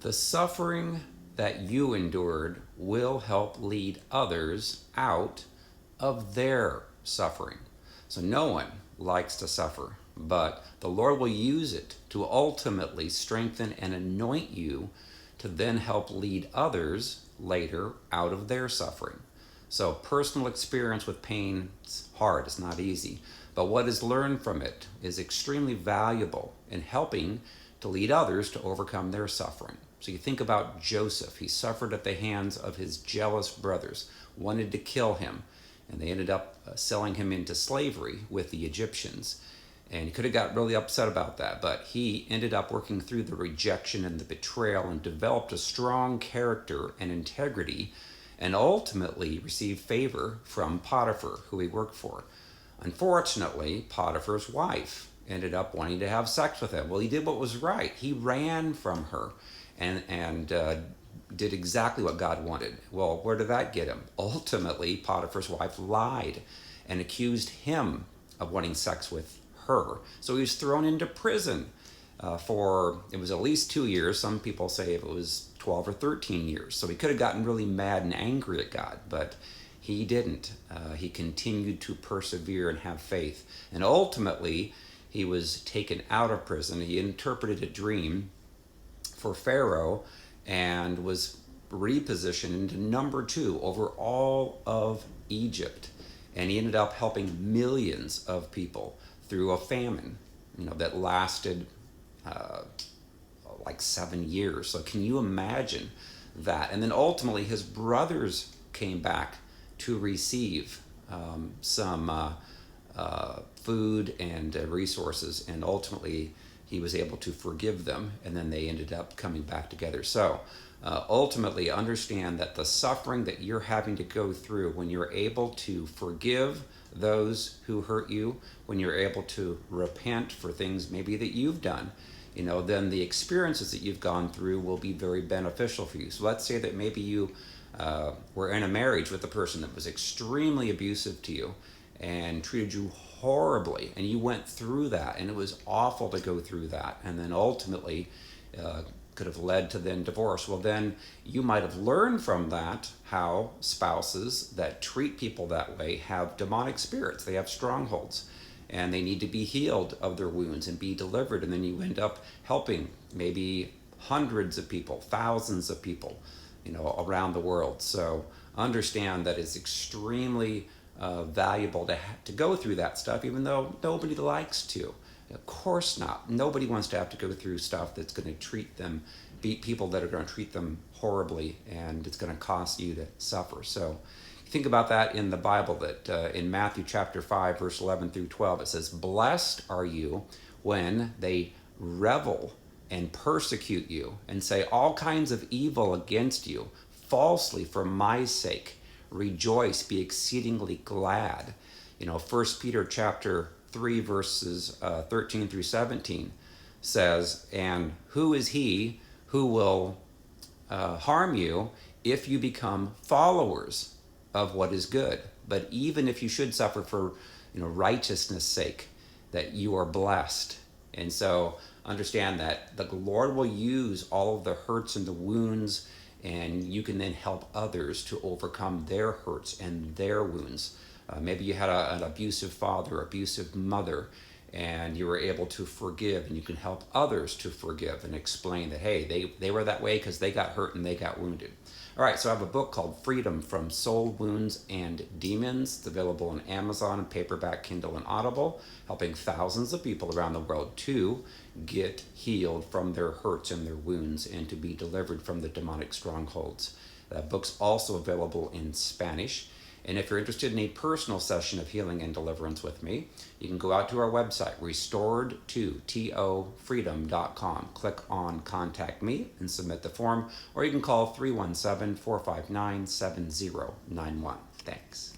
The suffering that you endured will help lead others out of their suffering. So no one likes to suffer, but the Lord will use it to ultimately strengthen and anoint you to then help lead others later out of their suffering. So personal experience with pain is hard, it's not easy, but what is learned from it is extremely valuable in helping to lead others to overcome their suffering. So you think about Joseph. He suffered at the hands of his jealous brothers, wanted to kill him, and they ended up selling him into slavery with the Egyptians. And he could have got really upset about that, but he ended up working through the rejection and the betrayal and developed a strong character and integrity, and ultimately received favor from Potiphar, who he worked for. Unfortunately, Potiphar's wife ended up wanting to have sex with him. Well, he did what was right. He ran from her and did exactly what God wanted. Well, where did that get him? Ultimately, Potiphar's wife lied and accused him of wanting sex with her. So he was thrown into prison for, it was at least 2 years. Some people say it was 12 or 13 years. So he could have gotten really mad and angry at God, but he didn't. He continued to persevere and have faith. And ultimately, he was taken out of prison. He interpreted a dream for Pharaoh and was repositioned into number 2 over all of Egypt. And he ended up helping millions of people through a famine, that lasted like 7 years. So can you imagine that? And then ultimately his brothers came back to receive some food and resources, and ultimately he was able to forgive them, and then they ended up coming back together. So ultimately understand that the suffering that you're having to go through, when you're able to forgive those who hurt you, when you're able to repent for things maybe that you've done, then the experiences that you've gone through will be very beneficial for you. So let's say that maybe you were in a marriage with a person that was extremely abusive to you and treated you horribly, and you went through that, and it was awful to go through that, and then ultimately could have led to then divorce. Well, then you might have learned from that how spouses that treat people that way have demonic spirits. They have strongholds, and they need to be healed of their wounds and be delivered. And then you end up helping maybe hundreds of people, thousands of people, around the world. So understand that it's extremely valuable to go through that stuff, even though nobody likes to. Of course not. Nobody wants to have to go through stuff that's going to treat them, people that are going to treat them horribly, and it's going to cost you to suffer. So think about that in the Bible, that in Matthew chapter 5, verse 11 through 12, it says, "Blessed are you when they revel and persecute you and say all kinds of evil against you falsely for my sake. Rejoice, be exceedingly glad." 1 Peter chapter 3 verses 13 through 17 says, "And who is he who will harm you if you become followers of what is good? But even if you should suffer for righteousness' sake, that you are blessed." And so understand that the Lord will use all of the hurts and the wounds, and you can then help others to overcome their hurts and their wounds. Maybe you had an abusive father, abusive mother, and you were able to forgive, and you can help others to forgive and explain that, hey, they were that way because they got hurt and they got wounded. All right, so I have a book called Freedom from Soul Wounds and Demons. It's available on Amazon, paperback, Kindle, and Audible, helping thousands of people around the world to get healed from their hurts and their wounds and to be delivered from the demonic strongholds. That book's also available in Spanish. And if you're interested in a personal session of healing and deliverance with me, you can go out to our website, restored2tofreedom.com. Click on Contact Me and submit the form, or you can call 317-459-7091. Thanks.